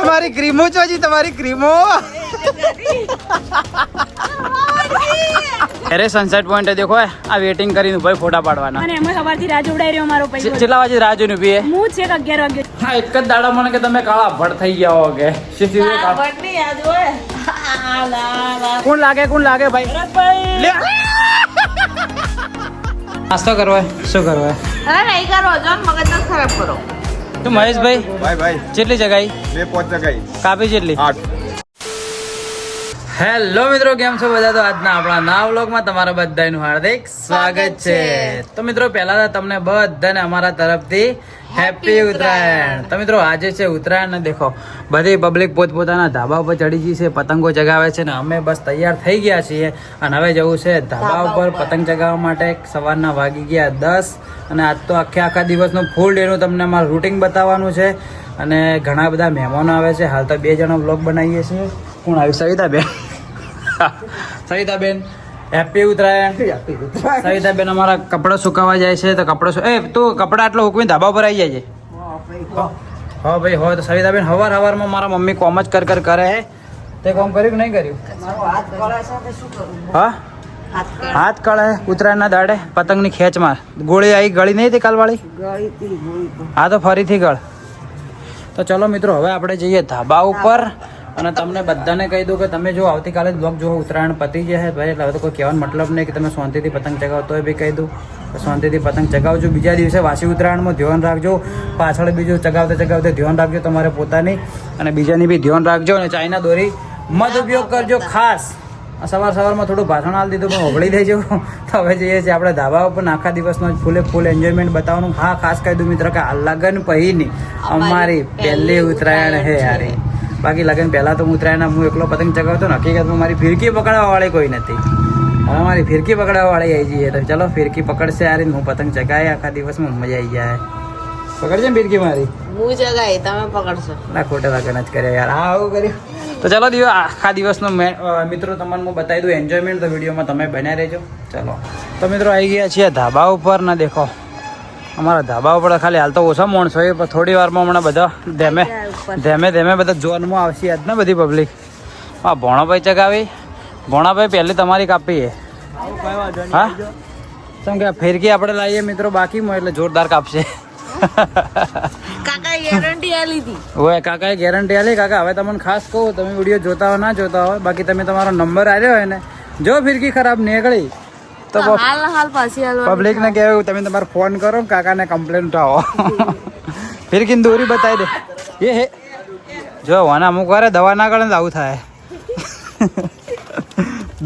તમારી ક્રીમો ચોજી તમારી ક્રીમો અરે સનસેટ પોઈન્ટ દેખો આ વેટિંગ કરીને ભાઈ ફોટા પાડવાના અને એમાં સવારથી રાહ જોડાઈ રહ્યો મારો પૈસો કેટલા વાગે રાહ જોઈને ઉભી હું છે 11 વાગે હા એક જ દાડા મને કે તમે કાળા ભડ થઈ ગયા હો કે કોણ લાગે ભાઈ લે નાસ્તો કરવા શું કરવા અરે નહીં કરો જો મગજ ન ખરાબ કરો તું મહેશભાઈ ભાઈ કેટલી જગાઈ 2-5 જગાઈ કાપી કેટલી 8 હેલો મિત્રો કેમ છો બધા તો આજના આપણા નવા વ્લોગમાં તમારા બધાનું હાર્દિક સ્વાગત છે તો મિત્રો પહેલા તો તમને બધાને અમારા તરફથી હેપી ઉત્તરાયણ તો મિત્રો આજે છે ઉત્તરાયણ ને દેખો બધી પબ્લિક પોતપોતાના ધાબા ઉપર ચડી ગઈ છે પતંગો ચગાવે છે ને અમે બસ તૈયાર થઈ ગયા છીએ અને હવે જવું છે ધાબા ઉપર પતંગ ચગાવવા માટે સવારના વાગી ગયા 10 અને આજ તો આખા દિવસનું ફૂલ ડેનું તમને અમારું રૂટિન બતાવવાનું છે અને ઘણા બધા મહેમાનો આવે છે હાલ તો 2 જણા વ્લોગ બનાવીએ છીએ કોણ આવ્યું સવિતાબેન હેપી ઉત્તરાયણ સવિતાબેન અમારા કપડા સુકાવા જાય છે તો કપડા તું કપડા આટલો હુકવીને ધાબા પર આવી જાય છે હા ભાઈ હોય તો સવિતાબેન હવારમાં મારા મમ્મી કોમ જ કર કરે હે તે કોમ કર્યું કે નહીં કર્યું હા હાથ કળે ઉત્તરાયણના દાડે પતંગની ખેંચમાં ગોળી આવી ગળી નહીં હતી કાલવાળી હા તો ફરીથી ગળ તો ચલો મિત્રો હવે આપણે જઈએ ધાબા ઉપર અને તમને બધાને કહી દઉં કે તમે જો આવતીકાલે જ બ્લોગ જો ઉત્તરાયણ પતી જાય ભાઈ એટલે હવે તો કોઈ કહેવાનો મતલબ નહીં કે તમે શાંતિથી પતંગ ચગાવતો હોય બી કહી દઉં તો શાંતિથી પતંગ ચગાવજો બીજા દિવસે વાસી ઉત્તરાયણમાં ધ્યાન રાખજો પાછળ બીજું ચગાવતે ધ્યાન રાખજો તમારે પોતાની અને બીજાની બી ધ્યાન રાખજો અને ચાઇના દોરી મત ઉપયોગ કરજો ખાસ સવારમાં થોડું ભાષણ આલ દીધું પણ હોબળી દેજો તો હવે જઈએ છીએ આપણે ધાબા ઉપર આખા દિવસનો ફૂલ એન્જોયમેન્ટ બતાવવાનું હા ખાસ કહી દઉં મિત્ર કે આ લગન પહેરીની અમારી પહેલી ઉત્તરાયણ હે યારી બાકી લગન પહેલાં તો ઉત્તરાયણના હું એકલો પતંગ ચગાવતો ને હકીકતમાં મારી ફિરકી પકડવા વાળી કોઈ નથી હવે મારી ફિરકી પકડવા વાળી આવી જઈએ તો ચલો ફિરકી પકડશે યાર હું પતંગ ચગાય આખા દિવસમાં મજા આવી જાય પકડશે ને ફિરકી મારી હું જગાઈ તમે પકડશો ના ખોટે લગન જ કરે યાર હા આવું કર્યું તો ચલો આખા દિવસનો મિત્રો તમને હું બતાવી દઉં એન્જોયમેન્ટ તો વિડીયોમાં તમે બનાવી રહેજો ચલો તો મિત્રો આવી ગયા છીએ ધાબા ઉપર ને દેખો અમારા ધાબા ઉપર ખાલી હાલ તો ઓછા માણસો હોય પણ થોડી વારમાં હમણાં બધા ધેમે બધા જોનમાં આવશે આજ ને બધી પબ્લિક હા ભોણાભાઈ ચગાવી ભોણાભાઈ પહેલી તમારી કાપી હે હા કેમ કે ફિરકી આપણે લાવીએ મિત્રો બાકીમાં એટલે જોરદાર કાપશે કાકાએ ગેરંટી આલી હતી ઓય કાકાએ ગેરંટી આલી કાકા હવે તમને ખાસ કહું તમે વિડીયો જોતા હોય ના જોતા હોય બાકી તમે તમારો નંબર આવ્યો હોય ને જો ફિરકી ખરાબ નીકળી તો હાલ પાછી પબ્લિક ને કહેવું તમે તમારો ફોન કરો કાકાને કમ્પ્લેન ઉઠાવો ફિરકીને દોરી બતાવી દે હે જો વાને અમુક વાર દવા ના કરે આવું થાય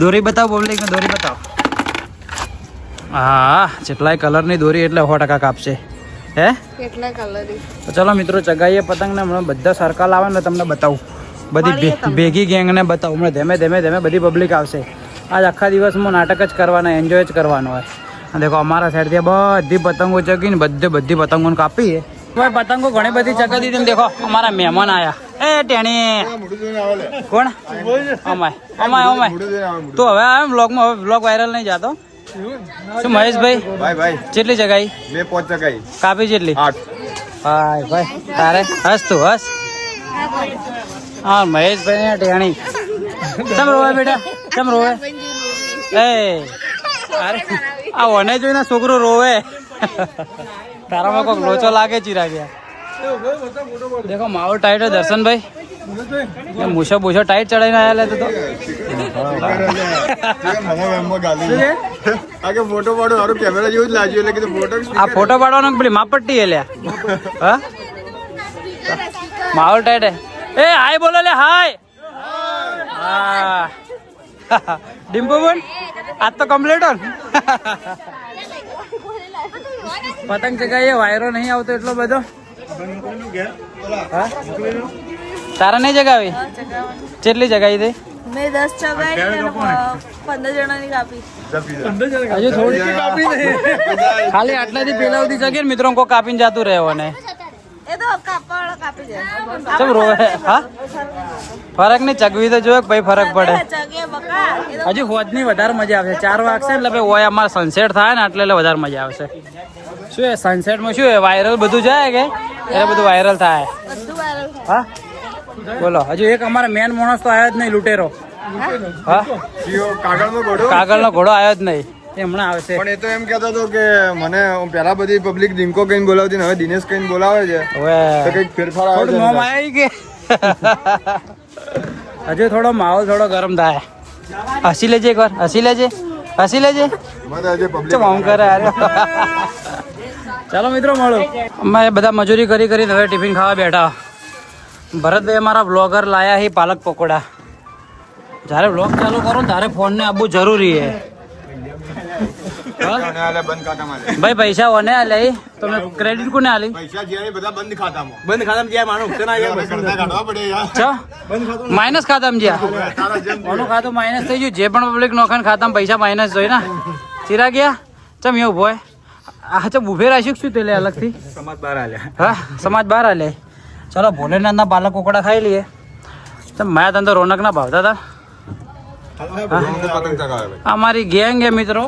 દોરી બતાવો પબ્લિકને દોરી બતાવો હા જેટલાય કલરની દોરી એટલે 100% કાપશે હે કેટલા કલર તો ચલો મિત્રો ચગાઈએ પતંગ ને હમણાં બધા સર્કલ આવે ને તમને બતાવું બધી ભેગી ગેંગને બતાવું હમણાં ધીમે બધી પબ્લિક આવશે આજ આખા દિવસમાં નાટક જ કરવાના એન્જોય જ કરવાનો હોય અને દેખો અમારા સાઈડથી બધી પતંગો ચગીને બધી પતંગોને કાપીએ ભાઈ પતંગો ઘણી બધી ચગાવી દીધી ને દેખો અમારા મહેમાન આયા એ ટેણી કોણ અમાય તું હવે આવ બ્લોગમાં હવે બ્લોગ વાયરલ નહીં જાતો શું મહેશભાઈ ભાઈ કેટલી જગાઈ 2-5 જગાઈ કાપી કેટલી 8 ભાઈ તારે હસ તું હસ હા મહેશભાઈ ટેણી ચમ રોવે બેટા ચમ રોવે એ અરે આ ઓને જોઈને છોકરો રોવે તારામાં કોઈક લોચો લાગે ચીરા ગયા દેખો માવો ટાઈટ હોય દર્શનભાઈ મૂછો બૂછો ટાઈટ ચડાઈને આવેલા તો ફોટો પાડો મારો કેમેરા જેવું જ લાગ્યું એટલે ફોટો આ ફોટો પાડવાનો પેલી માપટ્ટી એલ્યા હા માવો ટાઈટ એ હાય બોલો લે હાય હા ડિમ્પુ બોલ આજ તો કમ્પ્લીટ હો પતંગ ચગાવીએ વાયરો નહીં આવતો એટલો બધો તારા નહીં જગાવી કેટલી જગાવી દે મેં 10 ચગાઈ 15 જણાની કાપી હજુ થોડી ખાલી આટલાથી પેલા સુધી જગે મિત્રો કોઈ કાપીને જતું રહ્યો ને એ તો કાપી દે ચમ રોવે હા ફરક નહીં ચગવી તો જોયો ભાઈ ફરક પડે ચગે બકા હજુ હોજની વધારે મજા આવશે 4 વાગશે એટલે ભાઈ ઓય અમારે સનસેટ થાય ને એટલે વધારે મજા આવશે શું એ સનસેટમાં શું વાયરલ બધું જાય કે એટલે બધું વાયરલ થાય બધું વાયરલ હા બોલો હજુ એક અમારા મેન માણસ તો આવ્યો જ નહીં લૂંટેરો હા કાગળનો ઘોડો કાગળનો ઘોડો આવ્યો જ નહીં એ હમણાં આવશે પણ એ તો એમ કહેતો હતો કે મને પેલા બધી પબ્લિક ડિંકો કહીને બોલાવતી ને હવે દિનેશ કહીને બોલાવે છે તો હવે કઈક ફેરફાર આવે થોડું છે નોમ આવી કે હજુ થોડો માહોલ થોડો ગરમ થાય હસી લેજે એકવાર હસી લેજે મને આજે પબ્લિક ચમ આમ કરે યાર ચાલો મિત્રો મળો અમે બધા મજૂરી કરી કરીને હવે ટિફિન ખાવા બેઠા ભરતભાઈ અમારા બ્લોગર લાયા હી પાલક પકોડા જ્યારે બ્લોગ ચાલુ કરો ને ત્યારે ફોન ને આપવું જરૂરી હે બંધ ખાતામાં લે. ભાઈ પૈસા ઓને આલે તમે ક્રેડિટ કોને આલી પૈસા જે બધા બંધ ખાતામાં છ કાઢવા પડે યાર માઇનસ ખાતામાં જ્યાં તારા જેમ ઓનું ખાતું માઇનસ થઈ ગયું જે પણ પબ્લિક નોખાન ખાતામાં પૈસા માઇનસ જોઈ ને ચીરા ગયા ચમ એવું ભોય આ ચમ ઉભે રાખ્યું શું તે લે અલગથી સમાજ બહાર આલ્યા હા સમાજ બહાર આલે ચલો ભોલેનાથના પાલક કોકડા ખાઈ લઈએ ચમ માયા તને તો રોનકના ભાવતા હતા પતંગ ચગાવે ભાઈ અમારી ગેંગ હે મિત્રો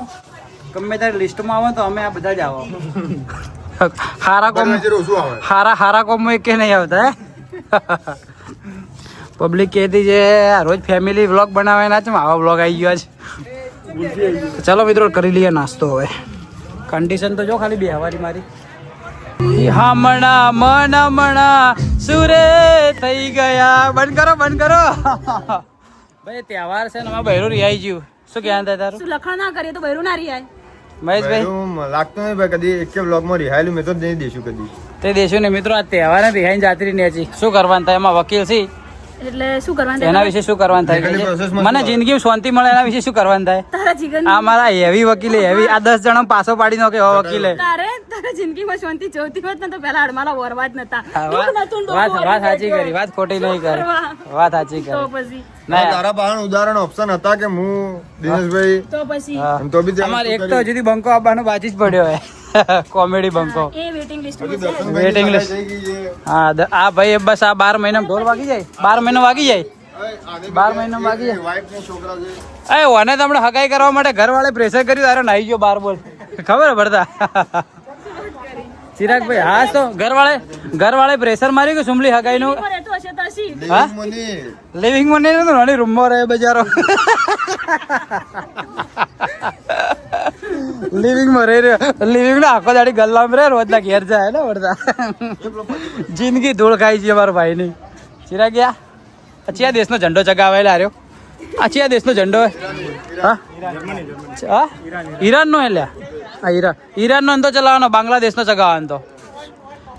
ગમે ત્યારે લિસ્ટમાં આવે તો અમે આ બધા જ આવો હારા કોમ બધા જે ઓછું આવે હારા કોમ એક કે નહીં આવતા હે પબ્લિક કહેતી છે આ રોજ ફેમિલી વ્લોગ બનાવે ના છે આવા વ્લોગ આવી ગયો છે ચાલો મિત્રો કરી લઈએ નાસ્તો હવે કન્ડિશન તો જો ખાલી બે હવારી મારી હમણાં મન હમણાં સુરે થઈ ગયા બંધ કરો ભાઈ તહેવાર છે ને અમારે બહેરું રિહાઈ ગયું શું કહેવાનું થાય તારું શું લખણ ના કરીએ તો બૈરું ના રિયાય મહેશભાઈ એવું લાગતું નહીં ભાઈ કદી એક વ્લોગમાં રિહાયેલું મેં તો નહીં દેશું કદી તે દેશું ને મિત્રો આ તહેવાર રિહાઈ જાતી રહી નેચી શું કરવાનું થાય એમાં વકીલ છે એટલે શું કરવાનું એના વિશે શું કરવાનું થાય Legal process માં મને જિંદગી શાંતિ મળે એના વિશે શું કરવાનું થાય તારા જીવન આ મારા હેવી વકીલે હેવી આ 10 જણા પાછો પાડી નાખે એવા વકીલે તારા જિંદગીમાં શાંતિ જોતી હોત ને તો પેલા અડમાલા વરવા જ નતા હા, તું નતું ને વાત ડોકો વાત વરવા સાચી જ કરી વાત ખોટી નહીં કરી કરવા? વાત સાચી તો કરી પછી ના તારા પાસે ઉદાહરણ ઓપ્શન હતા કે હું દિનેશભાઈ તો પછી હા. એમ તો બી તે અમારે એક તો હજુ સુધી બંકો આપવાનો બાકી જ પડ્યો હે કોમેડી બંકો એ વેટિંગ લિસ્ટ હજુ માં છે દર્શનભાઈની Waiting list. સગાઈ થઈ ગઈ છે. હા આ ભાઈ બસ આ 12 મહિનામાં ઢોલ વાગી જાય 12 મહિનો વાગી જાય આને 12 મહિનામાં વાગી જાય વાઈફ ને છોકરા છે એ ઓને તમને હગાઈ કરવા માટે ઘરવાળે પ્રેશર કર્યું તારે નાઈ ગયો બાર બોલ ખબર હે પડતા ચિરાગભાઈ હા તો ઘરવાળે પ્રેશર માર્યું કે સુમલી હગાઈ નું ઉપર રહેતો હશે તો હસી હા? મને લિવિંગ માં નહીં નતું નાની રૂમમાં રહે બજારો લિવિંગ માં રહી રહ્યો લિવિંગ ના આખો દાડી ગલ્લામાં રહે રોજના ઘેર જાય ને વળતા જિંદગી ધૂળ ખાઈ છે મારા ભાઈ ની ચિરાગિયા અચ્છી આ દેશનો ઝંડો ચગાવેલા રહ્યો અચ્છી આ દેશનો ઝંડો હા હા ઈરાન નો એટલે આ ઈરાન નો તો ચલાવવાનો બાંગ્લાદેશ નો ચગાવવાનો તો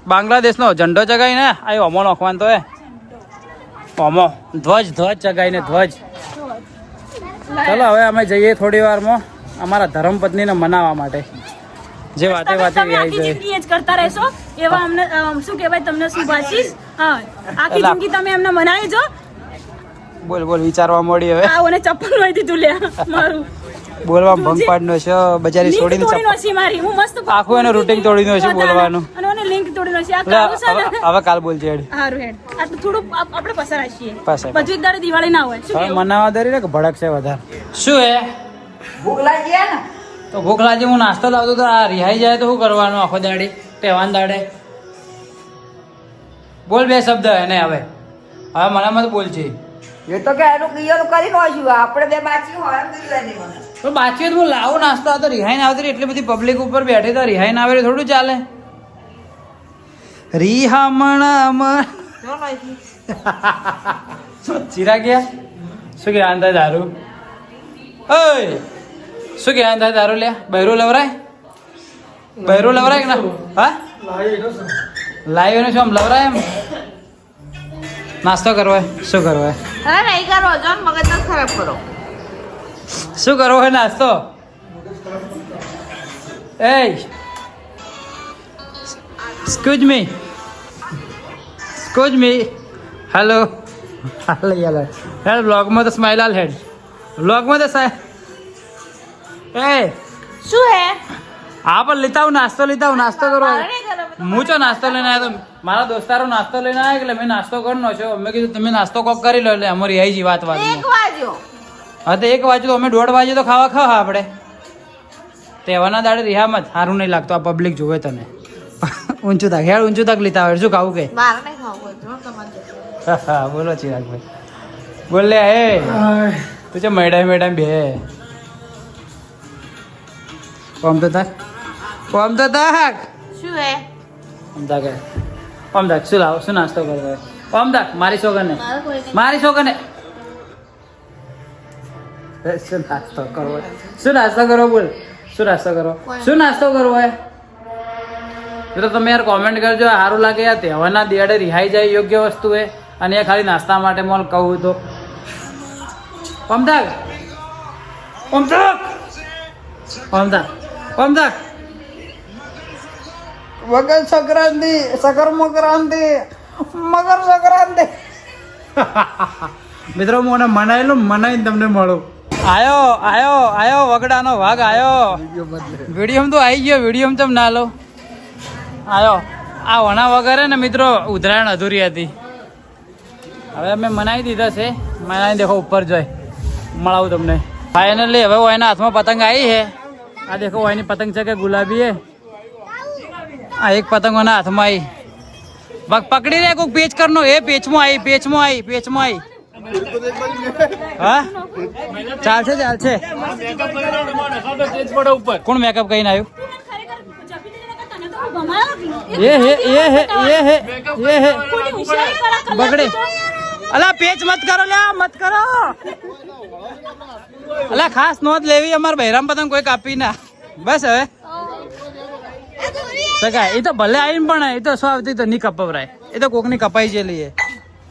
બાંગ્લાદેશ નો ઝંડો ચગાવીને આ ઓમો નાખવાનો તો ઓમો ધ્વજ ચગાવીને ધ્વજ ચલો હવે અમે જઈએ થોડી વારમાં અમારા ધર્મપત્નીને મનાવવા માટે જે વાતે વાતે તમે આવી આખી જાય જિંદગી એ જ કરતા રહેશો એવા અમને શું કહેવાય તમને શું ભાષીશ હા આખી એલા. જિંદગી તમે એમને મનાવી જો બોલ વિચારવા મળી હવે આ ઓને ચપ્પલ વાઈ દીધું લે મારું બોલવા ભંગ પાડનો છે બજારી લિંક છોડીને તોડી નાખી મારી હું મસ્ત આખું એનું routine તોડી નાખ્યું બધાને. બોલવાનું. અને ઓને લિંક તોડી નાખી આ લે, કાળું છે ને હવે કાલ બોલજે હેડ હારું હેડ આ તો થોડું આપણે પસાર આશીએ પસાર. બધું એક દાડે દિવાળી ના હોય શું હવે કેવું મનાવા દરી ને કે ભડક છે વધારે શું હે તો ભૂખ લાગી હું નાસ્તો લાવતો તો આ રિહાઈ જાય તો શું કરવાનું આખો દાડી તહેવાર દાડે બોલ બે શબ્દ એને હવે મને મત બોલ છે એ તો કે એનું ક્લિયર કરી નાખ્યું આપણે બે બાકી હોય એમ કરી લેની મને તો બાકી હું લાવું નાસ્તો આ તો રિહાઈને આવતી રહી એટલી બધી પબ્લિક ઉપર બેઠી તો રિહાઈને આવે એટલે થોડું ચાલે રિહામણા જો નાખી ચીરા ગયા શું કે આંધા દારૂ ઓય શું કે આંધા દારૂ લે બૈરું લવરાય કે ના હા લાઈવ એનું શું આમ લવરાય એમ નાસ્તો કરવો શું કરવો અરે નહીં કરો જો ને મગજ ન ખરાબ કરો શું કરવો હોય નાસ્તો એ સ્કૂજ મી હેલો હેડ બ્લોગમાં તો સ્માઇલ આલ હેડ બ્લોગમાં તો એ શું હે હા પણ લેતા આવું નાસ્તો કરો મારે નહીં કરો હું ચો નાસ્તો લઈને આવ્યો તો મારા દોસ્તારો નાસ્તો લઈને આવ્યા એટલે મેં નાસ્તો કરનો છો અમે કીધું તમે નાસ્તો કોક કરી લો એટલે અમારી આવી જી વાત એક વાગ્યો હા તો 1 વાગે તો અમે 1:30 વાગે તો ખાવા આપણે તહેવારના દાડે રિહામાં જ સારું નહીં લાગતું આ પબ્લિક જોવે તને ઊંચું તક લેતા આવે શું ખાવું કે મારે નહીં ખાવું જો તમારે બોલો ચિરાગભાઈ બોલ લે હે તું છે મેડમ બે કોમ તો થાક શું હે ઓમ થાક શું લાવો શું નાસ્તો કરવો ઓમ થાક મારી છોકરને શું નાસ્તો કરો બોલ શું નાસ્તો કરવો હે તો તમે યાર કોમેન્ટ કરજો સારું લાગે યાર તહેવારના દિવાળે રિહાઈ જાય યોગ્ય વસ્તુ હે અને એ ખાલી નાસ્તા માટે મોલ કહું તો ઓમદાક મકર સંક્રાંતિ મિત્રો મને મનાઈને તમને મળું આયો વગડાનો ભાગ આયો વિડીયો તો આવી ગયો વિડીયો તમ ના લો આયો આ વણા વગર ને મિત્રો ઉત્તરાયણ અધૂરી હતી હવે અમે મનાવી દીધા છે મનાવી દેખો ઉપર જોઈ મળાવું તમને ફાઇનલી હવે એના હાથમાં પતંગ આવી છે આ દેખો એની પતંગ છે કે ગુલાબી હે આ એક પતંગ એના હાથમાં આવી પકડી રે કોઈક પેચ કરનો એ પેચમાં આવી હા ચાલશે કોણ મેકઅપ કરીને આવ્યું બગડે અલા પેચ મત કરો અલા ખાસ નોંધ લેવી અમારે બહેરામ પતંગ કોઈ કાપી ના બસ હવે સગાય એ તો ભલે આવીને પણ એ તો શું આવતી તો નહીં કપાવરાય એ તો કોકની કપાઈ છે લઈએ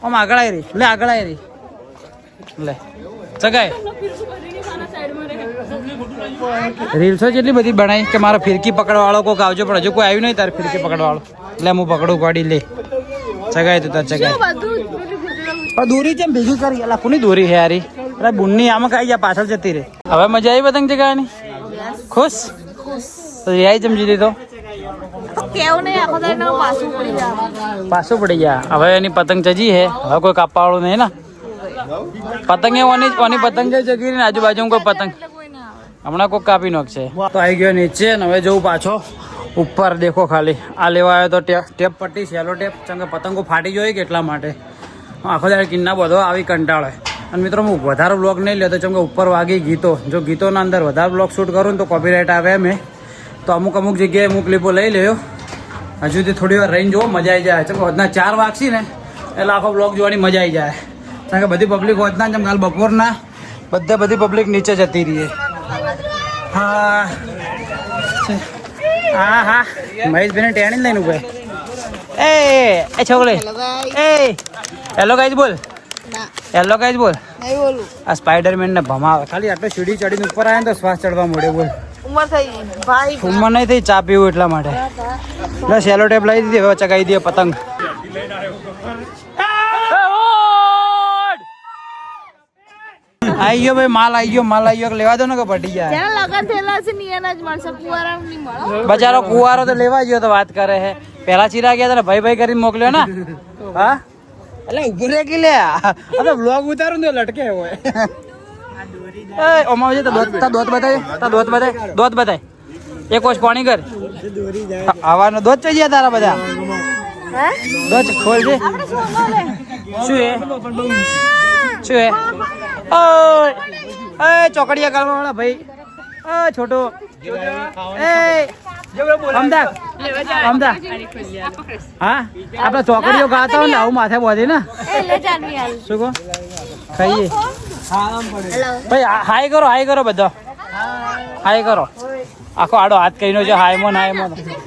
આમ આગળ આવી રહી લે સગાય રીલ્સો જેટલી બધી બનાવી કે મારો ફિરકી પકડવાળો કોક આવજો પણ હજુ કોઈ આવ્યું નહીં તારે ફિરકી પકડવાળો એટલે હું પકડું ગાડી લે સગાય તું તાર સગાય પણ દોરી જેમ ભેગી કરી અલા કોની દોરી હે યારી અરે બુનની આમાં કઈ ગયા પાછળ જતી રે હવે મજા આવી પતંગ ચગાવવાની ખુશ તો રિયાઈ જેમ જીધી તો કેવું નહીં આખો દાડો પાછું પડી ગયા હવે એની પતંગ ચજી હે હવે કોઈ કાપવા વાળું નહીં ને પતંગ ઓની પતંગ જગી ને આજુબાજુ કોઈ પતંગ હમણાં કોઈ કાપી નાખશે તો આવી ગયો નીચે ને હવે જવું પાછો ઉપર દેખો ખાલી આ લેવા આવ્યો તો ટેપ પટ્ટી સેલો ટેપ ચંગે પતંગો ફાટી જોઈએ કે એટલા માટે આખો દાડે કિન્ના બધો આવી કંટાળે અને મિત્રો હું વધારે બ્લોગ નહીં લેતો ચંગે ઉપર વાગી ગીતો જો ગીતોના અંદર વધારે બ્લોગ શૂટ કરું ને તો કોપીરાઇટ આવે મેં તો અમુક જગ્યાએ હું ક્લિપો લઈ લેયો હજુથી થોડી વાર રહીને જોવો મજા આવી જાય ચંગે વધના 4 વાગશી ને એટલે આખો બ્લોગ જોવાની મજા આવી જાય કારણ કે બધી પબ્લિક વધના જેમ કાલ બપોરના બધી પબ્લિક નીચે જતી રહીએ હા મહેશભાઈને ટેણી લઈને ઉભે એ છોકરી હેલો ગાઈઝ બોલ આ સ્પાઈડરમેન ને ભમાવે ખાલી આટલો સીડી ચડીને ઉપર આવે ને તો શ્વાસ ચડવા મળે બોલ ઉંમર નહીં થઈ ચા પીવું એટલા માટે એટલે સેલો ટેપ લાવી દીધી હવે ચગાવી દઈએ પતંગ આવી ગયો ભાઈ માલ આવી ગયો લેવા દો ને કે પટી જાય બચારો કુવારો તો લેવા ગયો તો વાત કરે છે પેલા ચીરા ગયા હતા ભાઈ કરીને મોકલ્યો ને હા એટલે ઉભું રે કે લે આ બ્લોગ ઉતારું ને લટકે હોય ઓમાં દોત બતાય એક કોશ પાણી કર આવાનો દોત ચઈ ગયા તારા બધા દોત ખોલ છે શું હે ઓય ચોકડિયા કાળવા વાળા ભાઈ છોટો અમદાવાદ હા આપડે ચોકડીઓ ગાતા હોય ને આવું માથે બોધી ને શું કહો ખાઈએ ભાઈ હાય કરો બધા હાય કરો આખો આડો હાથ કહીનો છે હાય મોન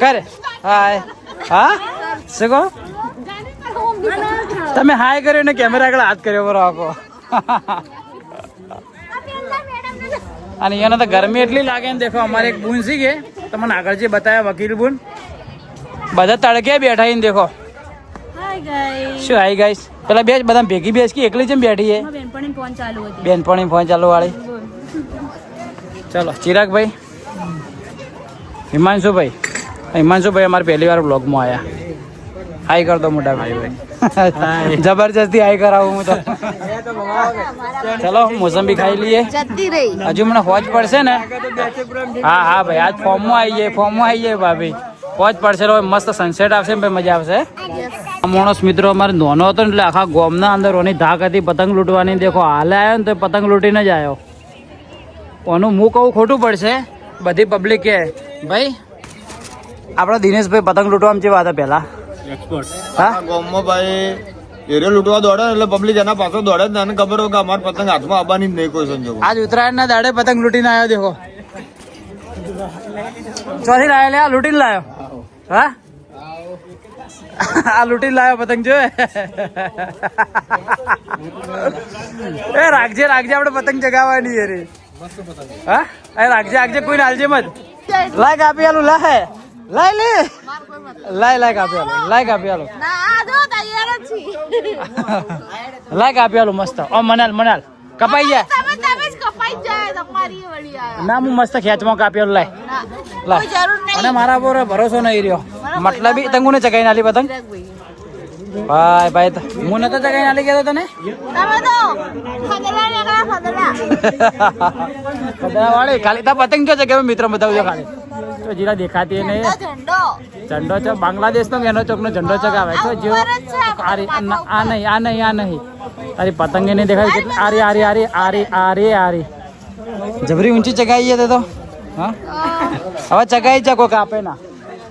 કરે હાય હા શું કહો તમે હાય કર્યો ને કેમેરા આગળ હાથ કર્યો બરો આખો અને અહીંયા તો ગરમી એટલી લાગે ને દેખો અમારે એક બૂન સી ગયે તમને આગળ જે બતાવ્યા વકીલ બૂન બધા તડકે બેઠા ને દેખો શું હાઈ ગાઈસ પેલા બે બધા ભેગી બેસ કે એકલી જેમ બેઠી છે બેનપણી ફોન ચાલુ વાળી ચલો ચિરાગભાઈ હિમાંશુભાઈ અમારે પહેલી વાર બ્લોગમાં આવ્યા હાઈ કર દો મોટા ભાઈ જબરજસ્તી હાઈ કરાવું હું તો ચલો મોસંબી ખાઈ લઈએ હજુ મને ફોજ પડશે ને હા ભાઈ આજ ફોર્મમાં આવી જાય ભાભી ફોજ પડશે મસ્ત સનસેટ આવશે ને મજા આવશે આ માણસ મિત્રો અમારે નોનો હતો ને એટલે આખા ગોમના અંદર ઓની ધાક હતી પતંગ લૂંટવાની. દેખો હાલે આવ્યો ને તો પતંગ લૂંટીને જ આવ્યો. ઓનું હું કહું ખોટું પડશે. બધી પબ્લિક કે ભાઈ આપણા દિનેશભાઈ પતંગ લૂંટવામાં કેવા હતા પહેલા એક્સપર્ટ. હા ગામમાં ભાઈ એરિયો લૂંટવા દોડે એટલે પબ્લિક એના પાછળ દોડે જ ને ખબર હોય કે અમારે પતંગ હાથમાં આવવાની જ નહીં કોઈ સંજોગ. આજ ઉત્તરાયણના દાડે પતંગ લૂંટીને આવ્યો. દેખો ચોથી લાવ્યો લે, આ લૂંટીને લાવ્યો. હા આ લૂંટીને લાવ્યો પતંગ જો. એ રાખજે રાખજે આપણે પતંગ ચગાવવાની રે. હા એ રાખજે કોઈ નાલજે મત. લાય કાપી આલું લાય લાય લે લાય લાય કાપી આલું લાય કાપી આલું લાય કાપી આલું મસ્ત. ઓ મનાલ કપાઈ જાય ના હું મસ્ત ખેંચમાં કાપી આલું. લાય લાય અને મારા પર ભરોસો નહીં રહ્યો. મતલબ તંગુ ને ચગાઈ નાલી પતંગ ભાઈ ભાઈ હું નતો ચગાઈ નાલી ગયો તને વાળી ખાલી તા પતંગ જો જગ્યા મિત્ર બતાવજો ખાલી તો જીરા દેખાતી ને ઝંડો છે બાંગ્લાદેશ નો એનો ચોક નો ઝંડો ચગાવે તો જો આ નહીં તારી પતંગ નહીં દેખાય. આરી આરી આરી આરી આરી આરી જબરી ઊંચી ચગાઈએ તે તો. હા હવે ચગાઈ છે કોક આપે ના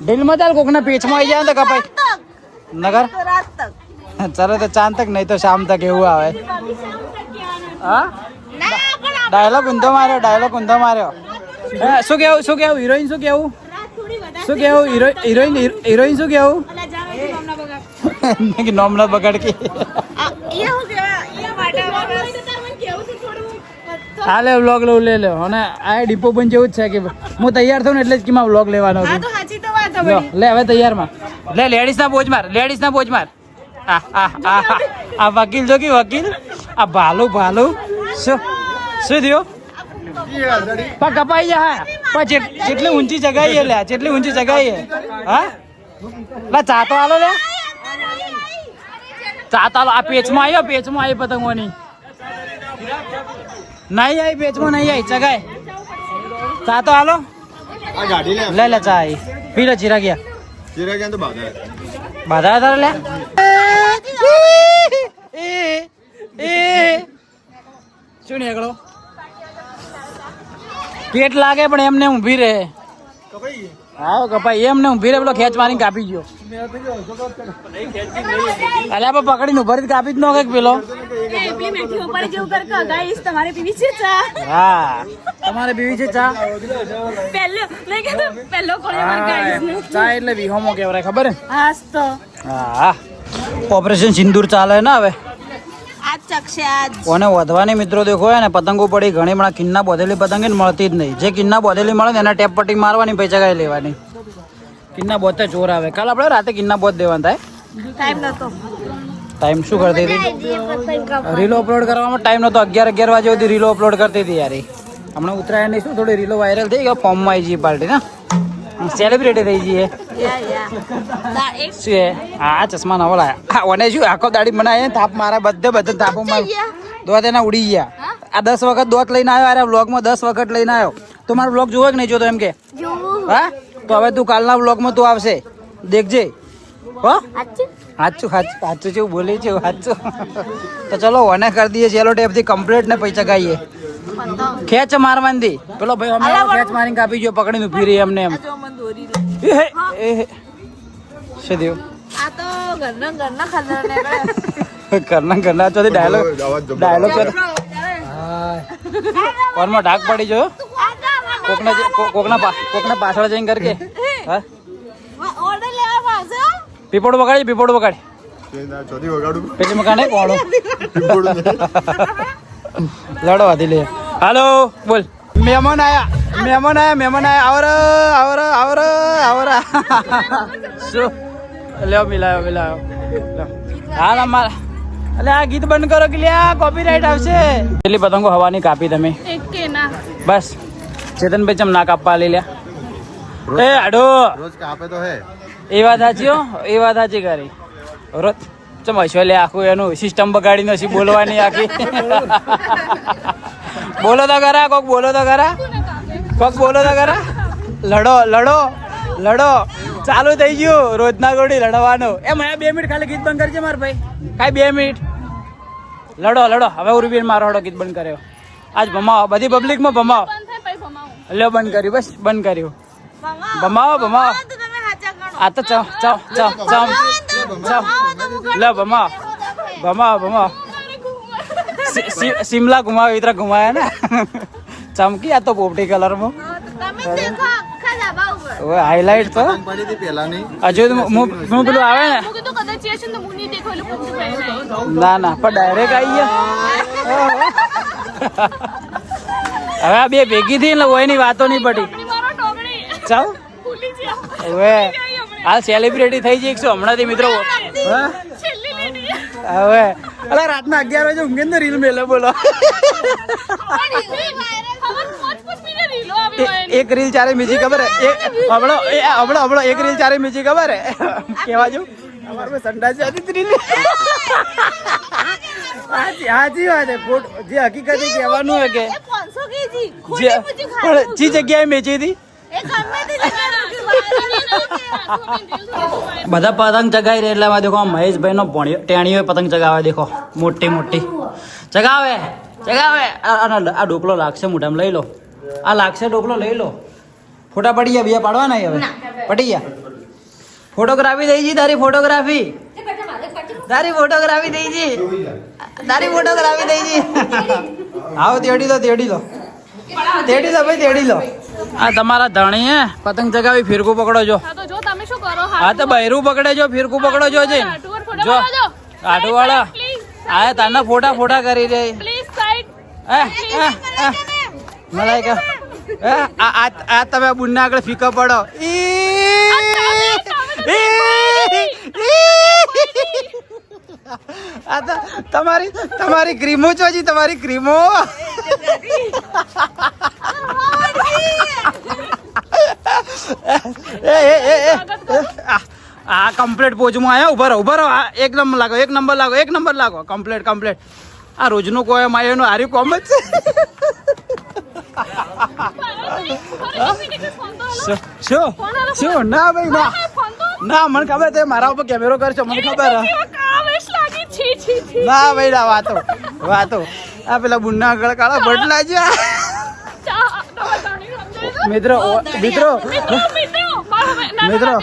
ઢીલમાં ચાલ કોકના પેચમાં આવી જાય ને તો કપાઈ નગર ચાલો તો ચાંદ તક નહીં તો શામ તક એવું આવે. હા ડાયલોગ ઊંધો માર્યો. શું કેવું હિરોઈન શું કેવું હિરોઈન શું કેવું નોમના બગાડ કે હાલે વ્લોગ લઉં લે અને આ ડીપો પણ જેવું જ છે કે હું તૈયાર થઉં ને એટલે જ કે મારો વ્લોગ લેવાનો લે હવે તૈયારમાં લે લેડીઝ ના બોજ માર આ વકીલ જો કે વકીલ આ ભાલું શું થયું પણ કપાઈ જાય પણ જેટલી ઊંચી જગાઈએ લે જેટલી ઊંચી જગાઈએ હા લા ચાતો આલો લે ચાતો આલો. આ પેચમાં આવી પતંગોની નહીં આવી પેચમાં નહીં આવી ચગાય ચાતો આલો આ ગાડી લે લે ચા આવી પી લે. ચીરા ગયા તો બાધા તારે લે શું નીકળો પેટ લાગે પણ એમને ઊભી રહે. હા કપાઈ એમને ઊભી રહે. પેલો ખેંચ મારીને કાપી ગયો. અલ્યા પણ પકડીને ઉભા રહી કાપી જ નો કઈક પેલો. હા તમારે પીવી છે ચા ચા એટલે વિહોમો કેવરાય ખબર હે. હા ઓપરેશન સિંદૂર ચાલે ને હવે કોને વધવાની મિત્રો દેખો ને પતંગો પડી ઘણી હમણાં કિન્ના બોધેલી પતંગ મળતી જ નહીં. જે કિન્ના બોધેલી મળે ને એના ટેપ પટ્ટી મારવાની પૈસા કઈ લેવાની. કિન્ના બોધતે ચોર આવે. કાલ આપણે રાતે કિન્ના બોધ દેવાના થાય. ટાઈમ શું કરતી હતી રીલો અપલોડ કરવામાં ટાઈમ નતો. 11 વાગે સુધી રીલો અપલોડ કરતી હતી યાર. હમણાં ઉત્તરાયણ નહીં શું થોડી રીલો વાયરલ થઈ ગયા ફોર્મમાં આવી જઈએ પાર્ટી ના સેલિબ્રિટી થઈ જઈએ. શું હા ચશ્મા નવો લાયા ઓને શું આખો દાડી બનાવી થાપ મારા બધે થાપો દોત એના ઉડી ગયા. આ 10 વખત દોત લઈને આવ્યો. અરે વ્લોગમાં 10 વખત લઈને આવ્યો. તો મારો વ્લોગ જોવો કે નહીં જોતો એમ કે હા તો હવે તું કાલના વ્લોગમાં તું આવશે દેખજે હો. સાચું જેવું બોલી છે સાચું. તો ચલો ઓને કરી દઈએ ચેલો ટેપથી કમ્પ્લીટ ને પૈસા ગાઈએ ખેંચ મારવાની પેલો ભાઈ અમે ખેંચ મારીને કાપી ગયો પકડીને ઉભી રહી એમને એમ શું થયું ઘરના ચોથી ડાયલોગ કર કોનમાં ઢાક પડી જો કોકના પાછળ જઈને કરકે હા પીપોડ વગાડી પેલી મકાને કોણો લડો આધી લે. હાલો બોલ મહેમાન આયા આવરા શું લ્યો મિલાયો હાલ અમારા એટલે આ ગીત બંધ કરો કે લ્યા કોપીરાઇટ આવશે. કેટલી પતંગો હવાની કાપી તમે બસ ચેતનભાઈ ચમ ના કાપવા લઈ લ્યા એ આડો રોજ કાપે તો હે એ વાત સાચી કરી રોજ ચમ હશો લે આખું એનું સિસ્ટમ બગાડી નથી બોલવાની આખી. બોલો તો ખરા કોક બોલો તો ખરા લડો ચાલુ થઈ ગયું રોજના ગોળી લડવાનું. એ મને 2 મિનિટ ખાલી ગીત બંધ કરજે મારા ભાઈ. કાંઈ 2 મિનિટ લડો લડો. હવે ઉર્વીન મારો હડો ગીત બંધ કર્યો. આજ ભમાવો, બધી પબ્લિકમાં ભમાવો. બંધ થાય પછી ભમાવું. લ્યો બંધ કર્યું, બસ બંધ કર્યું. ભમાવો ભમાવો. તો તમે હાચા ગણો. આ તો ચાવ ચાવ ચાવ ચાવ ચાવ. લે ભમાવો ભમાવો ભમાવો. શિમલા ઘુમાવે ઇતરા ઘુમાયા ને ચમકી. આ તો પોપટી કલરમાં તમે દેખો આખા ધાબા ઉપર. ઓય હાઈલાઈટ તો પડી હતી પેલા નહીં. હજુ તો હું પેલું આવે ને. હું કીધું કદાચ એ છે ને હું નહીં દેખો એટલે પૂછું ભાઈ ના ના પણ ડાયરેક્ટ આવી ગયા. હવે આ બે ભેગી થઈ એટલે ઓયની વાતો નહીં પડી. મારો ટોકડી ચાલ ભૂલી ગયા હવે હાલ સેલિબ્રિટી થઈ જઈશું હમણાંથી મિત્રો. હા? છેલ્લી લેડી હવે અલા રાતના 11 વાગે ઊંઘે ને રીલ મેલે બોલો. એક રીલ ચારે બીજી ખબર હે? હમણો હમણો એક રીલ ચારે બીજી ખબર હે? કેવા જો અમાર में સંડાસ આતી ત્રી ને. હાજી વાત હે. જે હકીકત એ કહેવાનું હે કે 500 કેજી જે પણ જે જગ્યાએ મેચી હતી એ ગમે તે જગ્યાએ બધા પતંગ ચગાવી રહ્યા એટલે દેખો મહેશભાઈ નો ટેણીઓ પતંગ ચગાવે. દેખો મોટી મોટી ચગાવે ચગાવે. આ ડોકલો લાગશે મોઢામાં લઈ લો. આ લાગશે ડોકલો લઈ લો. ફોટા પડી ગયા બીજા પાડવાના હવે પડી ગયા. ફોટોગ્રાફી થઈ જી તારી ફોટોગ્રાફી. તારી ફોટોગ્રાફી થઈ જી. તારી ફોટોગ્રાફી થઈ જી. આવો તેડી લો તેડી લો તેડી લો ભાઈ તેડી લો. આ તમારા ધણી હે પતંગ ચગાવી ફિરકું પકડો જો. તો જો તમે શું કરો હા તો બહેરું પકડે જો ફિરકું પકડો જો છે જો આટુ વાળા આ તારના ફોટા ફોટા કરી દે. પ્લીઝ સાઈડ મલાઈકા આ તમે બુનના આગળ ફીકા પડો. આ તો તમારી તમારી ક્રીમો છો જી તમારી ક્રીમો. આ કમ્પ્લીટ પોચમાં આવ્યા. ઉભા રહો ઉભા રહો. એક નંબર લાગો એક નંબર લાગો એક નંબર લાગો. Complete complete. આ રોજનું કોઈ માયો હારી કોમ જ છે. શું ના ભાઈ ના ના મને ખબર છે મારા ઉપર કેમેરો કરશો મને ખબર ના ભાઈ ના વાતો વાતો. આ પેલા બુન્ના આગળ કાળા બદલા છે મિત્રો મિત્રો મિત્રો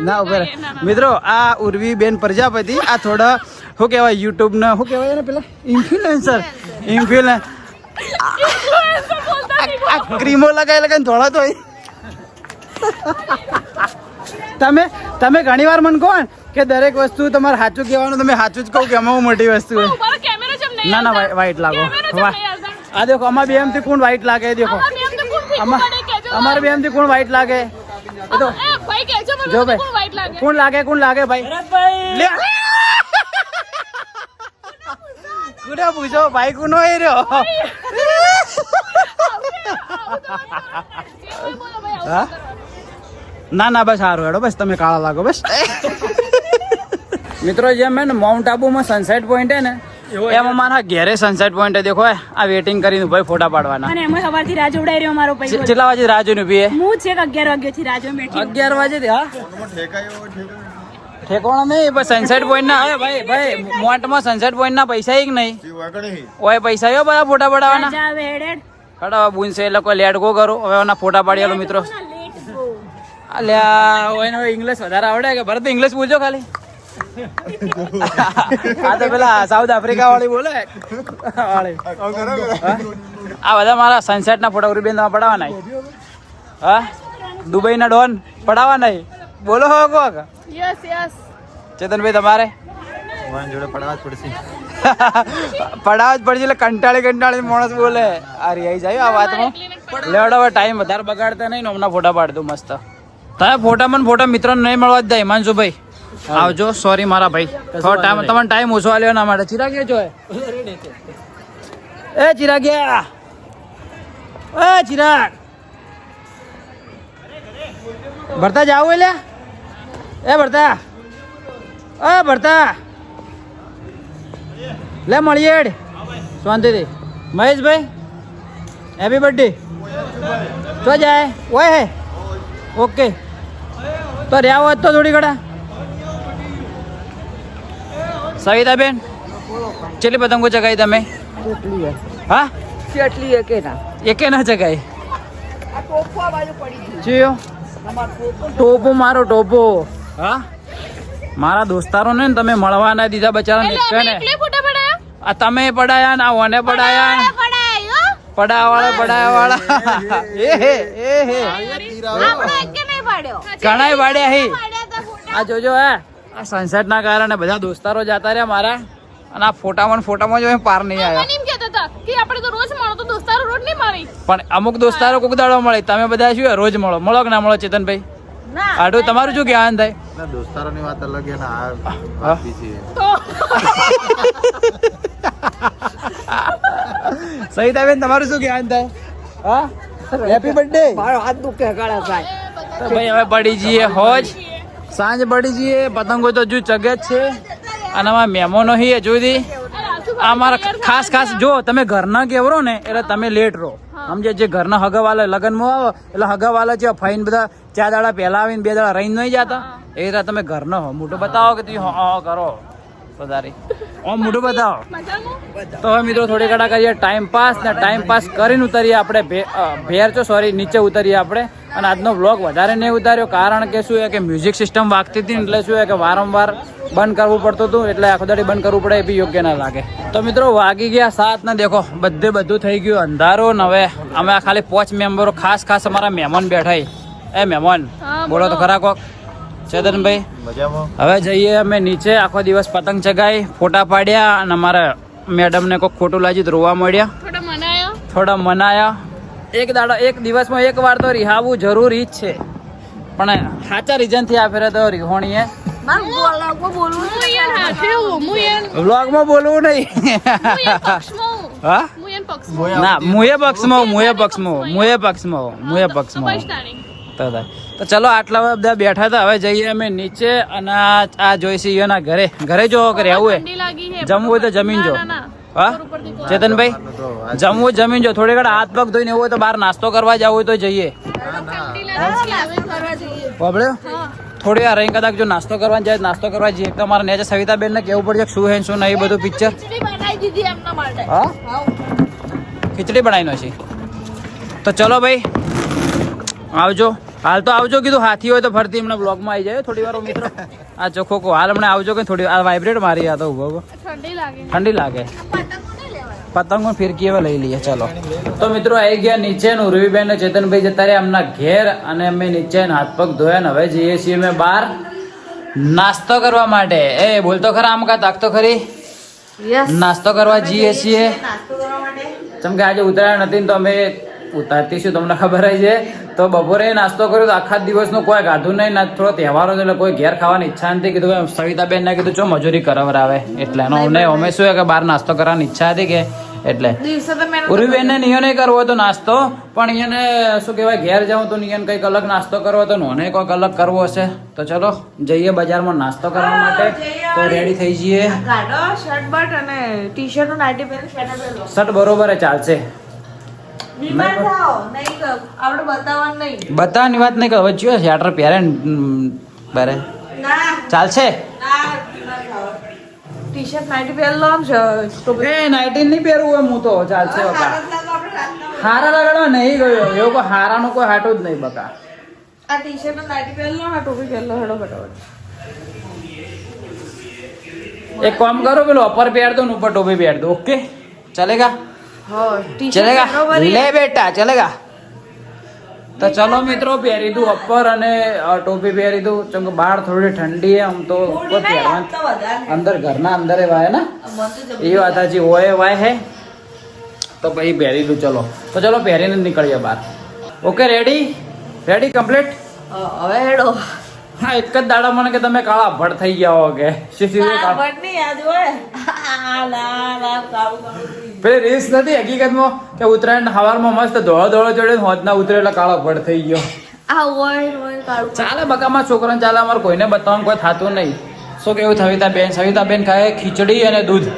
ના ઉભા મિત્રો. આ ઉર્વી બેન પ્રજાપતિ આ થોડા શું કહેવાય યુટ્યુબ ના શું કહેવાય ને પેલા ઇન્ફ્લુએન્સર ક્રીમો લગાવી લગાવીને થોડા તો તમે ઘણી વાર મને કહો કે દરેક વસ્તુ તમારે સાચું કહેવાનું. તમે સાચું જ કહું કે આમાં મોટી વસ્તુ ના ના વ્હાઈટ લાગો. આ દેખો અમાર બે એમથી કોણ વ્હાઈટ લાગે. દેખો અમારે બે એમથી કોણ વ્હાઈટ લાગે જો ભાઈ કોણ લાગે ભાઈ કુડે પૂછો ભાઈ કોનો એ રહ્યો. ના ના બસ સારું હેડો બસ તમે કાળા લાગો બસ. મિત્રો જેમ હે ને માઉન્ટ આબુમાં સનસેટ પોઈન્ટ હે ને એમાં મારા ઘેરે સનસેટ પોઈન્ટ દેખો આ વેટિંગ કરીને ભાઈ ફોટા પાડવાના. અને એમાં સવારથી રાહ જોડાઈ રહ્યો મારો ભાઈ. કેટલા વાગે રાહ જોઈને ઉભી હે? હું છે 11 વાગ્યાથી રાહ જોઈને બેઠી. 11 વાગે થી હા ઠેકવાના નહીં બસ સનસેટ પોઈન્ટ ના. હવે ભાઈ ભાઈ મોટમાં સનસેટ પોઈન્ટ ના પૈસા એક નહીં ઓય પૈસા આવ્યો બધા ફોટા પાડવાના. જા વેડેડ હડો બુન છે એટલે કોઈ લેટ ગો કરો. હવે એના ફોટા પાડી આલો મિત્રો. અલ્યા ઓય ઇંગ્લિશ વધારે આવડે કે ભરત ઇંગ્લિશ બોલજો ખાલી. આ તો પેલા સાઉથ આફ્રિકા વાળી બોલે વાળી. આ બધા મારા સનસેટ ના ફોટા ઉર્બેન પડાવવાના હા દુબઈ ના ડોન પડાવવાના બોલો હો કોક. યસ યસ ચેતનભાઈ તમારે જોડે પડાવવા જ પડશે. પડાવ જ પડશે એટલે કંટાળી માણસ બોલે. આ રિયાઈ જાય આ વાતમાં. લેવડો હવે ટાઈમ વધારે બગાડતા નહીં ને હમણાં ફોટા પાડતું મસ્ત. તમે ફોટા મને ફોટા મિત્રોને નહીં મળવા જ જાય. હિમાંશુભાઈ આવજો. સોરી મારા ભાઈ થોડો ટાઈમ તમને ટાઈમ ઓછો આલ્યો ના માટે. ચિરાગિયા જો એ ચિરાગિયા એ ચિરાગ ભરતા જાવ એટલે એ ભરતા લે મળીએ શાંતિથી. મહેશભાઈ હેપી બર્થડે. તો જાય ઓય હે ઓકે તો રહ્યા હોત તો થોડી ઘડા સવિતાબેન કેટલી પતંગો ચગાવી તમે હા કેટલી એકે ના એકે ના ચગાવી આ ટોપો આ બાજુ પડી ગયું ચિયો તમારો ટોપો ટોપો મારો ટોપો હા મારા દોસ્તારો ને તમે મળવા ના દીધા બચારા નીકળે ને ફોટા પડાયા આ તમે પડાયા ના ઓને પડાયા પડાવાળા પડાવાળા એ હે ઘણાય વાડ્યા હે આ જોજો હે આ સનસેટ ના કારણે બધા દોસ્તારો જતા રહ્યા મારા અને આ ફોટામાં જો પાર નહીં આવ્યા આપણે તો રોજ મળો તો દોસ્તારો રોજ નહીં મારી પણ અમુક દોસ્તારો કોક દાડો મળે તમે બધા શું રોજ મળો કે ના મળો ચેતનભાઈ આડું તમારું શું જ્ઞાન થાય દોસ્તારોની વાત અલગ છે ને આ હા? સવિતાબેન તમારું શું જ્ઞાન થાય હા હેપી બર્થડે મારો હાથ દુખે કાળા સાહેબ તો ભાઈ હવે પડી જઈએ હોજ સાંજ પડી જઈએ પતંગો તો હજુ ચગે જ છે અને અમારા મહેમાનો હી જોઈ અમારા ખાસ જો તમે ઘરના કેવરો ને એટલે તમે લેટ રહો સમજે જે ઘરના હગાવાલા લગ્નમાં આવો એટલે હગાવાલા છે ફાઈન બધા 4 દાડા પહેલા આવીને 2 દાડા રહીને નહીં જતા એ રીતે તમે ઘરના હો મોટું બતાવો કે તમે કરો વધારે મોટું બતાવો તો હવે મિત્રો થોડી ઘણા કરીએ ટાઈમ પાસ કરીને ઉતરીએ આપણે નીચે ઉતરીએ આપણે અને આજનો બ્લોગ વધારે નહીં ઉતાર્યો કારણ કે શું કે મ્યુઝિક સિસ્ટમ વાગતી હતી એટલે શું કે વારંવાર બંધ કરવું પડતું હતું એટલે આખો દાડી બંધ કરવું પડે એ બી યોગ્ય ના લાગે તો મિત્રો વાગી ગયા 7 ને દેખો બધું થઈ ગયું અંધારું ને હવે અમે ખાલી 5 મેમ્બરો ખાસ અમારા મહેમાન બેઠા એ મહેમાન બોલો તો ખરા કોક ચેતનભાઈ હવે જઈએ અમે નીચે આખો દિવસ પતંગ ચગાઈ ફોટા પાડ્યા અને અમારા મેડમને કોઈ ખોટું લાગ્યું રોવા મળ્યા થોડા મનાયા એક દિવસમાં એક વાર તો રિહાવું જરૂરી જ છે પણ સાચા રીઝન થી આ ફેરે તો રિહોણીએ વ્લોગમાં બોલવું નહીં હા ના મુએ પક્ષમાં તો ચલો આટલા બધા બેઠા હતા હવે જઈએ અમે નીચે અને આ જોઈશી એના ઘરે જો કે રહેવું હે જમવું હોય તો જમીન જો હા ચેતનભાઈ જમવું જમીન જો થોડી ઘણા હાથ પગ ધોઈને એવું હોય તો બહાર નાસ્તો કરવા જવું હોય તો જઈએ બાબળ્યો થોડી વાર રહી કદાચ જો નાસ્તો કરવા જાય નાસ્તો કરવા જઈએ તમારા નેચે સવિતાબેન ને કેવું પડશે શું હે શું નહીં બધું પિક્ચર હા ખીચડી બનાવીનો છે તો ચલો ભાઈ આવજો હાલ તો આવજો કીધું હાથી હોય તો ફરતી હમણાં બ્લોગમાં આવી જાય થોડી વાર મિત્રો આ ચોખ્ખો કો હાલ હમણાં આવજો કે થોડી આ વાઇબ્રેટ મારી આ તો ઉભો ઠંડી લાગે પતંગો ફિરકી હવે લઈ લઈએ ચલો તો મિત્રો આવી ગયા નીચે ને ઉર્વીબેન ને ચેતનભાઈ જતા રહ્યા એમના ઘેર અને અમે નીચે હાથ પગ ધોયા ને હવે જઈએ છીએ અમે બહાર નાસ્તો કરવા માટે એ બોલતો ખરા આમ કા તાકતો ખરી નાસ્તો કરવા જઈએ છીએ કેમ કે આજે ઉતરાયણ નથી ને તો અમે ઉતારતીશું તમને ખબર છે તો બપોરે નાસ્તો કર્યો તો આખા દિવસનું કોઈ ગાધું નહીં ના થોડો તહેવારો એટલે કોઈ ઘેર ખાવાની ઈચ્છા નથી કીધું સવિતાબેન ને કીધું ચો મજૂરી કરાવરાવે એટલે અમે શું કે બહાર નાસ્તો કરવાની ઈચ્છા હતી કે એટલે ઉર્વીબેન ને નિયો નહીં કરવો તો નાસ્તો પણ એને શું કહેવાય ઘેર જાઉં તો નિયન કંઈક અલગ નાસ્તો કરવો તો નોને કોઈક અલગ કરવો હશે તો ચલો જઈએ બજારમાં નાસ્તો કરવા માટે તો રેડી થઈ જઈએ શર્ટ બરોબર ચાલશે બતાવવાની વાત નહીં હવે જો સ્વેટર પહેરે બરે ચાલશે નાઇટી નહીં પહેરવું એમ હું તો ચાલશે બકા હારા લગાડવા નહીં ગયો એવું કોઈ હારાનું કોઈ હાટું જ નહીં બકા આ ટી-શર્ટ નાઇટી પહેરલો આ ટોપી પહેરલો હેડો ફટાફટ એક કામ કરો પેલો અપર પહેર દો ને ઉપર ટોપી પહેર દો ઓકે ચલેગા ચલેગા લે બેટા ચલેગા તો ચલો મિત્રો પહેરી દઉં અપર અને ટોપી પહેરી દઉં કેમ કે બહાર થોડી ઠંડી હે આમ તો અંદર ઘરના અંદર વાય ને એ વાત હજી હોય વાય હે તો પછી પહેરી દઉં ચલો તો ચલો પહેરીને નીકળીએ બહાર ઓકે રેડી કમ્પ્લીટ હવે હેડો હા એક જ દાડા મને કે તમે કાળા ભડ થઈ ગયા હો કે પેલી રીલ્સ નથી હકીકતમાં કે ઉત્તરાયણ હવારમાં મસ્ત ધોળો ચડે હોજના ઉતરે એટલે કાળો ભડ થઈ ગયો ચાલે બકામાં છોકરાને ચાલે અમારે કોઈને બતાવવાનું કોઈ થતું નહીં શું કેવું સવિતાબેન ખાય ખીચડી અને દૂધ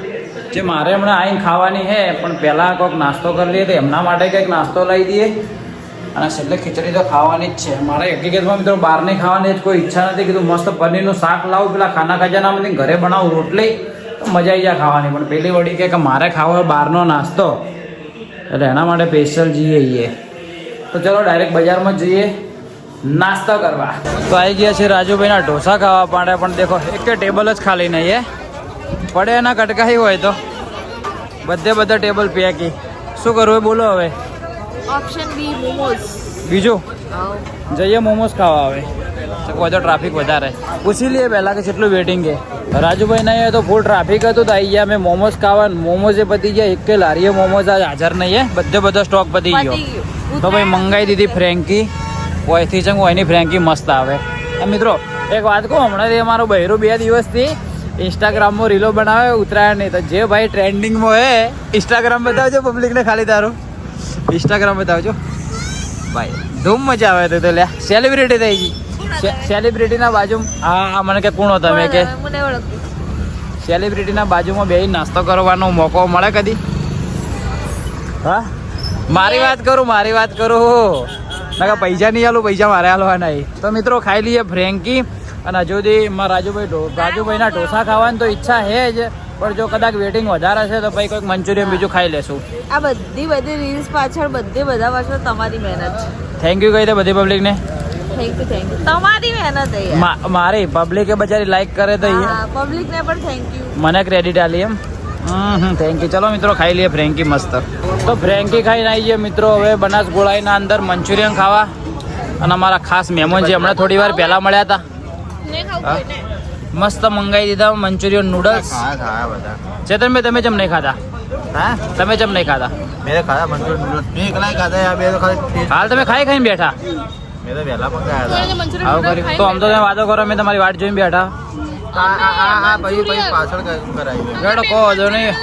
જે મારે હમણાં આવીને ખાવાની છે પણ પહેલા કોઈક નાસ્તો કરી લઈએ તો એમના માટે કંઈક નાસ્તો લઈ દઈએ અને છેલ્લે ખીચડી તો ખાવાની જ છે. મારે હકીકતમાં મિત્રો બહારની ખાવાની જ કોઈ ઈચ્છા નથી. કીધું મસ્ત પનીરનું શાક લાવું, પેલા ખાના ખજાનામાંથી ઘરે બનાવું રોટલી, તો મજા આવી જાય ખાવાની. પણ પેલી વળી કે મારે ખાવો હોય બહારનો નાસ્તો, એટલે એના માટે સ્પેશિયલ જઈએ. તો ચલો ડાયરેક્ટ બજારમાં જ જઈએ નાસ્તો કરવા. તો આવી ગયા છે રાજુભાઈના ઢોસા ખાવા માટે. પણ દેખો એક ટેબલ જ ખાલી નહીં પડે એના કટકાઈ હોય તો બધા ટેબલ પેકી. શું કરવું એ બોલો હવે. Option B momos. બીજું જઈએ મોમોસ ખાવા. હવે કોઈ તો ટ્રાફિક વધારે પૂછી લઈએ પહેલાં કે કેટલું વેટિંગ છે. રાજુભાઈ નહીં તો ફૂલ ટ્રાફિક હતું તો આવી ગયા અમે મોમોસ ખાવા. મોમોઝ એ પતી ગયા, એક લારીએ મોમોઝ આજ હાજર નહીં બધો સ્ટોક પતી ગયો. તો ભાઈ મંગાવી દીધી ફ્રેન્કી. ઓયથી ચંગ ઓયની ફ્રેન્કી મસ્ત આવે. મિત્રો એક વાત કહું, હમણાં અમારો બહેરો 2 દિવસથી ઇન્સ્ટાગ્રામમાં રીલો બનાવે ઉતરાયણ નહીં. તો જે ભાઈ ટ્રેન્ડિંગમાં હે ઇન્સ્ટાગ્રામ બતાવજો પબ્લિકને, ખાલી તારું ઇન્સ્ટાગ્રામ બતાવજો ભાઈ. ધૂમ મજા આવે તો લ્યા સેલિબ્રિટી થઈ ગઈ. સેલિબ્રિટીના બાજુ હા મને કે કોણ તમે કે સેલિબ્રિટીના બાજુમાં બેસી નાસ્તો કરવાનો મોકો મળે કદી? હા મારી વાત કરું ના પૈસા નહીં આલું, પૈસા મારે આલવા નહીં. તો મિત્રો ખાઈ લઈએ ફ્રેન્કી. અને હજુ સુધી રાજુભાઈના ઢોસા ખાવાની તો ઈચ્છા છે જ, પણ જો કદાચ વેટિંગ વધારે છે તો પછી કોઈક મંચુરિયન બીજું ખાઈ લેશું. આ બધી રીલ્સ પાછળ બધા પાછળ તમારી મહેનત છે. થેન્ક યુ કહી દે બધી પબ્લિકને. થેન્ક યુ તમારી મહેનત છે મારી પબ્લિકે બચારી લાઈક કરે તો પબ્લિક ને પણ થેન્ક યુ. મને ક્રેડિટ આલી એમ. Thank you. ચલો મિત્રો ખાઈ લઈએ ફ્રેન્કી મસ્ત. તો ફ્રેન્કી ખાઈને આવી જઈએ મિત્રો હવે બનાસગોળાઈના અંદર મંચુરિયન ખાવા. અને અમારા ખાસ મહેમાન જે હમણાં થોડી વાર પહેલા મળ્યા હતા, મસ્ત મંગાવી દીધા મંચુરિયન નૂડલ્સ. ચેતનભાઈ તમે જેમ નહીં ખાતા? હા તમે જેમ નહીં ખાતા? મેં ખાધા મંચુરિયન નૂડલ્સ. મેં એકલા ખાધા યાર. બે તો ખાલી હાલ તમે ખાઈને બેઠા? મેં તો વહેલા પણ ખાયા આવું કર્યું તો આમ તો તમે વાતો કરો, મેં તમારી વાટ જોઈને બેઠા. પછી પાછળ કરાવી હેડો કહો વાંધો નહીં,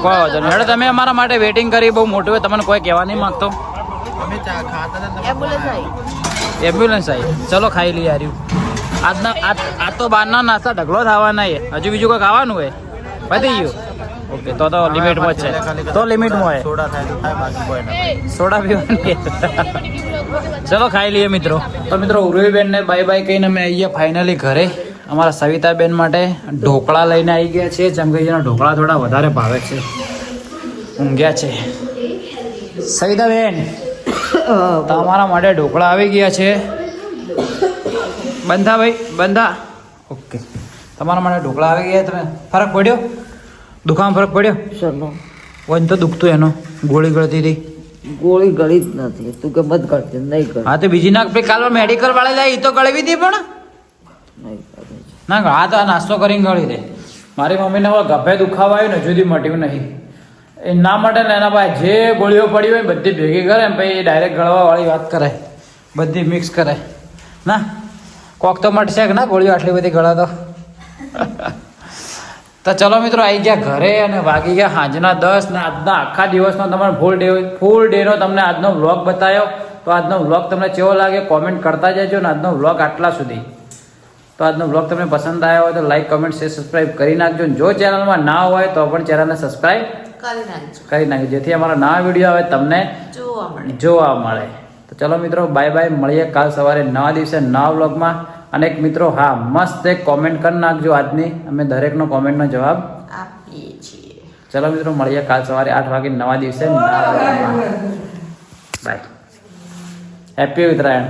કોઈ વાંધો નહીં. હેડો તમે અમારા માટે વેટિંગ કરી બહુ મોટું હોય, તમને કોઈ કહેવા નહીં માગતો. અમે ખાતા એમ્બ્યુલન્સ આવી. ચલો ખાઈ લઈએ યાર. આ તો બહારના નાસ્તા ઢગલો થવાના છે. હજુ બીજું કોઈ ખાવાનું હોય? પતી ગયું. ઓકે તો લિમિટમાં જ છે. તો લિમિટમાં હોય સોડા થાય તો થાય, બાકી કોઈ ના. સોડા પીવાની. ચલો ખાઈ લઈએ મિત્રો. તો મિત્રો ઉર્વીબેનને બાય બાય કહીને અમે આવી ગયા ફાઇનલી ઘરે. અમારા સવિતાબેન માટે ઢોકળા લઈને આવી ગયા છે. ચમકીજીના ઢોકળા થોડા વધારે ભાવે છે. ઊંઘ્યા છે સવિતાબેન. તમારા માટે ઢોકળા આવી ગયા છે. બંધા ભાઈ બંધા. ઓકે તમારા માટે ઢોકળા આવી ગયા. તમે ફરક પડ્યો? દુખાવામાં ફરક પડ્યો? ચલો વન તો દુખતું એનો ગોળી ગળતી હતી. ગોળી ગળી જ નથી, તું કે મત ગળતી નહીં ગળ હા તો બીજી નાખ કાલ મેડિકલ વાળા જાય એ તો ગળવી હતી પણ ના હા તો આ નાસ્તો કરીને ગળી દે. મારી મમ્મીને હવે ગભે દુખાવા આવ્યું ને સુધી મટ્યું નહીં. એ ના માટે ને એના પાસે જે ગોળીઓ પડી હોય બધી ભેગી કરે ને પછી ડાયરેક્ટ ગળવા વાળી વાત કરે, બધી મિક્સ કરે. ના કોક તો મટશે કે ના ગોળીઓ આટલી બધી ગળા તો ચલો મિત્રો આવી ગયા ઘરે અને વાગી ગયા સાંજના 10 ને આજના આખા દિવસનો તમારે ફૂલ ડેનો તમને આજનો વ્લોગ બતાવ્યો. તો આજનો વ્લોગ તમને કેવો લાગે કોમેન્ટ કરતા જજો. ને આજનો વ્લોગ આટલા સુધી. તો આજનો વ્લોગ તમને પસંદ આવ્યો હોય તો લાઈક કમેન્ટ શેર સબસ્ક્રાઈબ કરી નાખજો. જો ચેનલમાં ના હોય તો પણ ચેનલને સબસ્ક્રાઈબ કરી નાખજો, જેથી અમારા નવા વિડીયો આવે તમને જોવા મળે. તો ચલો મિત્રો બાય બાય, મળીએ કાલ સવારે નવા દિવસે નવા વ્લોગમાં. અને એક મિત્રો હા મસ્ત એક કોમેન્ટ કરી નાખજો આજની, અમે દરેકનો કોમેન્ટનો જવાબ આપીએ છીએ. ચલો મિત્રો મળીએ કાલ સવારે 8 વાગે નવા દિવસે નવા વ્લોગમાં. બાય. હેપી ઉત્તરાયણ.